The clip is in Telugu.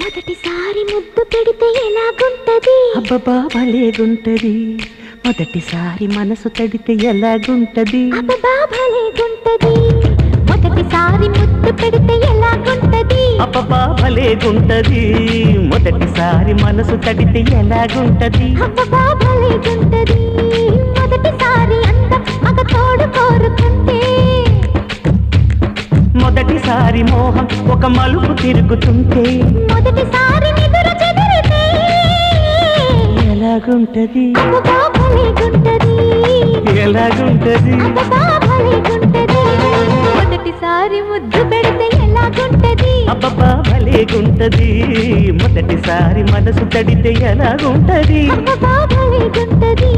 మొదటిసారి ముద్దు పెడితే ఎలాగుంటది అబ్బబ్బా భలేగుంటది మొదటిసారి మనసు తడితే ఎలాగుంటది అబ్బబ్బా భలేగుంటది మొదటిసారి ముద్దు పెడితే ఎలాగుంటది అబ్బబ్బా భలేగుంటది మొదటిసారి మనసు తడితే ఎలాగుంటది అబ్బబ్బా భలేగుంటది మొదటిసారి అందం మగ తోడు కోరుకుంటే మొదటిసారి మోహం ఒక మలుపు తిరుగుతుంటే మొదటిసారి నిదుర చెదిరితే ఎలాగుంటది అబ్బబ్బా భలేగుంటది ఎలాగుంటది అబ్బబ్బా భలేగుంటది మొదటిసారి ముద్దు పెడితే ఎలాగుంటది అబ్బబ్బా భలేగుంటది మొదటిసారి మనసు తడితే ఎలాగుంటది అబ్బబ్బా భలేగుంటది